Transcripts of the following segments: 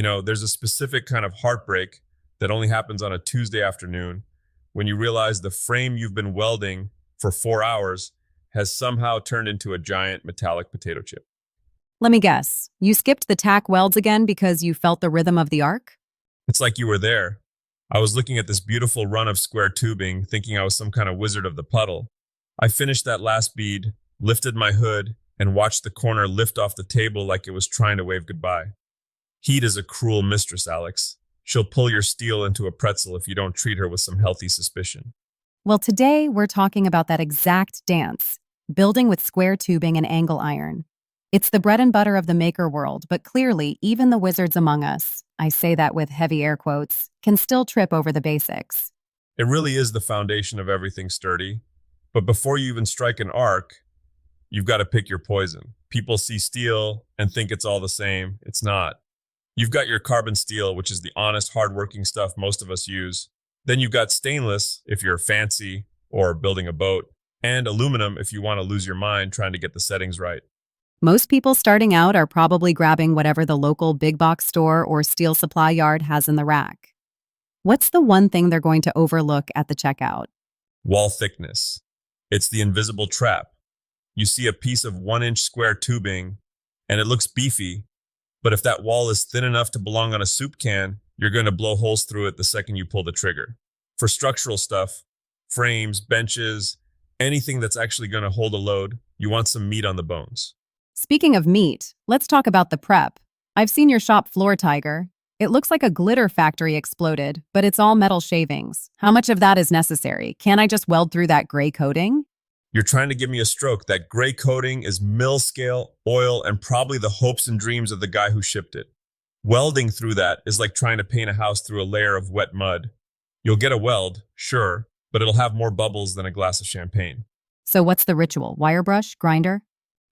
There's a specific kind of heartbreak that only happens on a Tuesday afternoon when you realize the frame you've been welding for 4 hours has somehow turned into a giant metallic potato chip. Let me guess. You skipped the tack welds again because you felt the rhythm of the arc? It's like you were there. I was looking at this beautiful run of square tubing, thinking I was some kind of wizard of the puddle. I finished that last bead, lifted my hood, and watched the corner lift off the table like it was trying to wave goodbye. Heat is a cruel mistress, Alex. She'll pull your steel into a pretzel if you don't treat her with some healthy suspicion. Well, today we're talking about that exact dance, building with square tubing and angle iron. It's the bread and butter of the maker world, but clearly, even the wizards among us, I say that with heavy air quotes, can still trip over the basics. It really is the foundation of everything sturdy. But before you even strike an arc, you've got to pick your poison. People see steel and think it's all the same. It's not. You've got your carbon steel, which is the honest, hardworking stuff most of us use. Then you've got stainless, if you're fancy or building a boat, and aluminum if you want to lose your mind trying to get the settings right. Most people starting out are probably grabbing whatever the local big box store or steel supply yard has in the rack. What's the one thing they're going to overlook at the checkout? Wall thickness. It's the invisible trap. You see a piece of 1-inch square tubing, and it looks beefy, but if that wall is thin enough to belong on a soup can, you're going to blow holes through it the second you pull the trigger. For structural stuff, frames, benches, anything that's actually going to hold a load, you want some meat on the bones. Speaking of meat, let's talk about the prep. I've seen your shop floor, Tiger. It looks like a glitter factory exploded, but it's all metal shavings. How much of that is necessary? Can't I just weld through that gray coating? You're trying to give me a stroke. That gray coating is mill scale, oil, and probably the hopes and dreams of the guy who shipped it. Welding through that is like trying to paint a house through a layer of wet mud. You'll get a weld, sure, but it'll have more bubbles than a glass of champagne. So what's the ritual? Wire brush? Grinder?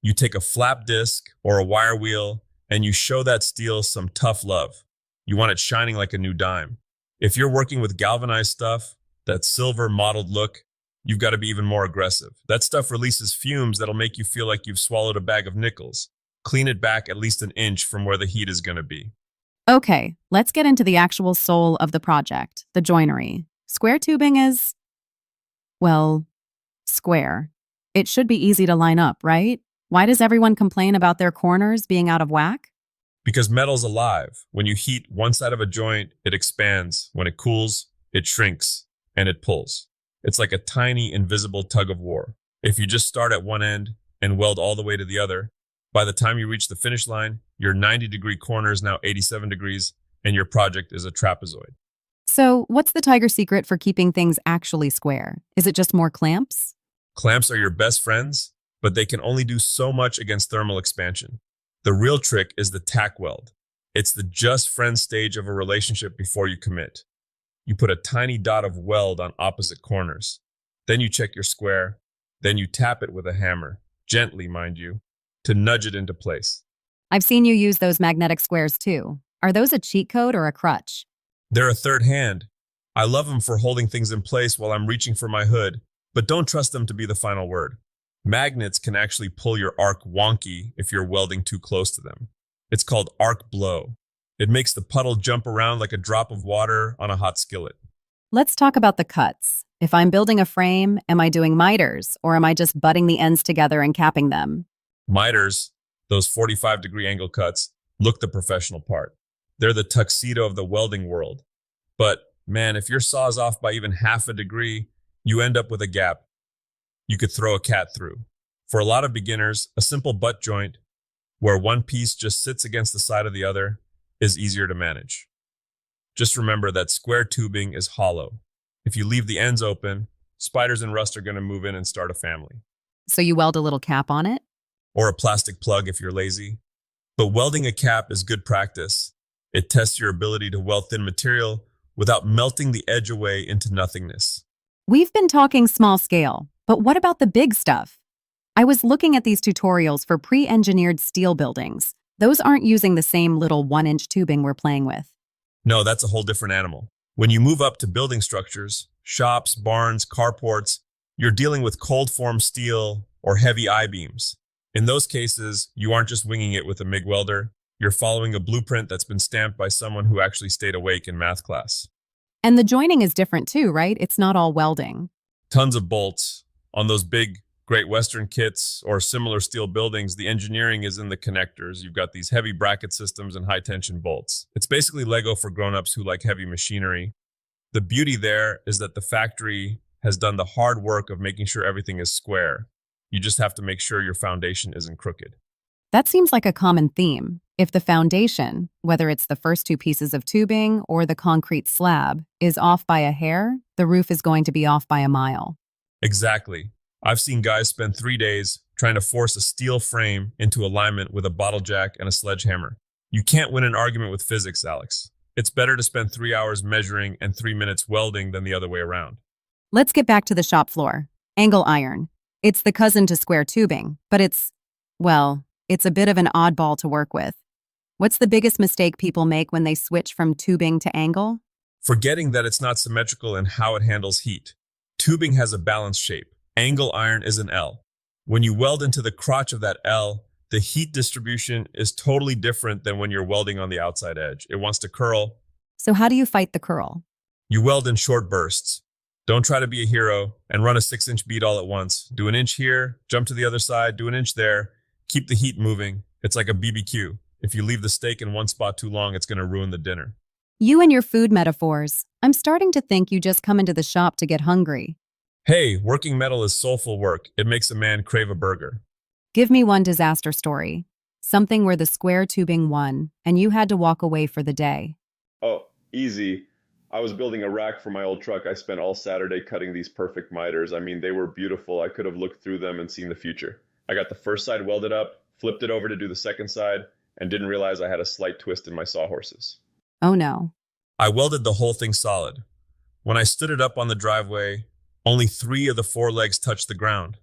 You take a flap disc or a wire wheel and you show that steel some tough love. You want it shining like a new dime. If you're working with galvanized stuff, that silver mottled look, you've got to be even more aggressive. That stuff releases fumes that'll make you feel like you've swallowed a bag of nickels. Clean it back at least an inch from where the heat is going to be. Okay, let's get into the actual soul of the project, the joinery. Square tubing is, well, square. It should be easy to line up, right? Why does everyone complain about their corners being out of whack? Because metal's alive. When you heat one side of a joint, it expands. When it cools, it shrinks and it pulls. It's like a tiny, invisible tug of war. If you just start at one end and weld all the way to the other, by the time you reach the finish line, your 90-degree corner is now 87 degrees, and your project is a trapezoid. So, what's the Tiger secret for keeping things actually square? Is it just more clamps? Clamps are your best friends, but they can only do so much against thermal expansion. The real trick is the tack weld. It's the just friend stage of a relationship before you commit. You put a tiny dot of weld on opposite corners. Then you check your square. Then you tap it with a hammer, gently, mind you, to nudge it into place. I've seen you use those magnetic squares too. Are those a cheat code or a crutch? They're a third hand. I love them for holding things in place while I'm reaching for my hood, but don't trust them to be the final word. Magnets can actually pull your arc wonky if you're welding too close to them. It's called arc blow. It makes the puddle jump around like a drop of water on a hot skillet. Let's talk about the cuts. If I'm building a frame, am I doing miters, or am I just butting the ends together and capping them? Miters, those 45-degree angle cuts, look the professional part. They're the tuxedo of the welding world. But man, if your saw's off by even half a degree, you end up with a gap you could throw a cat through. For a lot of beginners, a simple butt joint, where one piece just sits against the side of the other, is easier to manage. Just remember that square tubing is hollow. If you leave the ends open, spiders and rust are going to move in and start a family. So you weld a little cap on it? Or a plastic plug if you're lazy. But welding a cap is good practice. It tests your ability to weld thin material without melting the edge away into nothingness. We've been talking small scale, but what about the big stuff? I was looking at these tutorials for pre-engineered steel buildings. Those aren't using the same little 1-inch tubing we're playing with. No, that's a whole different animal. When you move up to building structures, shops, barns, carports, you're dealing with cold-form steel or heavy I-beams. In those cases, you aren't just winging it with a MIG welder. You're following a blueprint that's been stamped by someone who actually stayed awake in math class. And the joining is different too, right? It's not all welding. Tons of bolts. On those big Great Western kits or similar steel buildings, the engineering is in the connectors. You've got these heavy bracket systems and high tension bolts. It's basically Lego for grown-ups who like heavy machinery. The beauty there is that the factory has done the hard work of making sure everything is square. You just have to make sure your foundation isn't crooked. That seems like a common theme. If the foundation, whether it's the first two pieces of tubing or the concrete slab, is off by a hair, the roof is going to be off by a mile. Exactly. I've seen guys spend 3 days trying to force a steel frame into alignment with a bottle jack and a sledgehammer. You can't win an argument with physics, Alex. It's better to spend 3 hours measuring and 3 minutes welding than the other way around. Let's get back to the shop floor. Angle iron. It's the cousin to square tubing, but it's a bit of an oddball to work with. What's the biggest mistake people make when they switch from tubing to angle? Forgetting that it's not symmetrical in how it handles heat. Tubing has a balanced shape. Angle iron is an L. When you weld into the crotch of that L, the heat distribution is totally different than when you're welding on the outside edge. It wants to curl. So how do you fight the curl? You weld in short bursts. Don't try to be a hero and run a 6-inch bead all at once. Do an inch here, jump to the other side, do an inch there. Keep the heat moving. It's like a BBQ. If you leave the steak in one spot too long, it's going to ruin the dinner. You and your food metaphors. I'm starting to think you just come into the shop to get hungry. Hey, working metal is soulful work. It makes a man crave a burger. Give me one disaster story. Something where the square tubing won, and you had to walk away for the day. Oh, easy. I was building a rack for my old truck. I spent all Saturday cutting these perfect miters. I mean, they were beautiful. I could have looked through them and seen the future. I got the first side welded up, flipped it over to do the second side, and didn't realize I had a slight twist in my sawhorses. Oh no. I welded the whole thing solid. When I stood it up on the driveway, only 3 of the 4 legs touched the ground.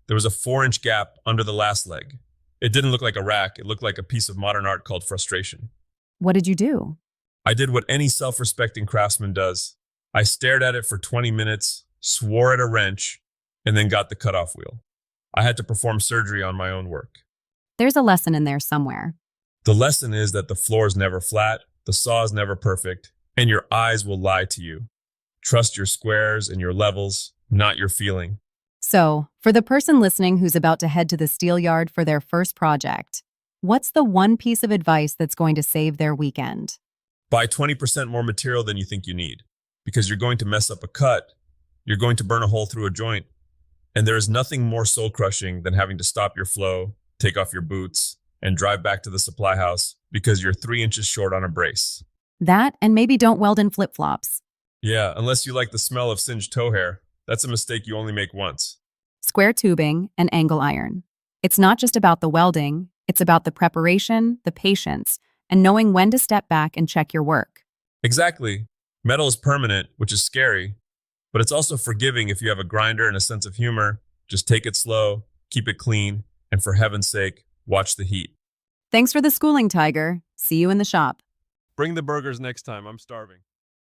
There was a 4-inch gap under the last leg. It didn't look like a rack. It looked like a piece of modern art called frustration. What did you do? I did what any self-respecting craftsman does. I stared at it for 20 minutes, swore at a wrench, and then got the cutoff wheel. I had to perform surgery on my own work. There's a lesson in there somewhere. The lesson is that the floor is never flat, the saw is never perfect, and your eyes will lie to you. Trust your squares and your levels, not your feeling. So, for the person listening who's about to head to the steel yard for their first project, what's the one piece of advice that's going to save their weekend? Buy 20% more material than you think you need, because you're going to mess up a cut, you're going to burn a hole through a joint, and there is nothing more soul-crushing than having to stop your flow, take off your boots, and drive back to the supply house because you're 3 inches short on a brace. That, and maybe don't weld in flip-flops. Yeah, unless you like the smell of singed toe hair. That's a mistake you only make once. Square tubing and angle iron. It's not just about the welding, it's about the preparation, the patience, and knowing when to step back and check your work. Exactly. Metal is permanent, which is scary, but it's also forgiving if you have a grinder and a sense of humor. Just take it slow, keep it clean, and for heaven's sake, watch the heat. Thanks for the schooling, Tiger. See you in the shop. Bring the burgers next time. I'm starving.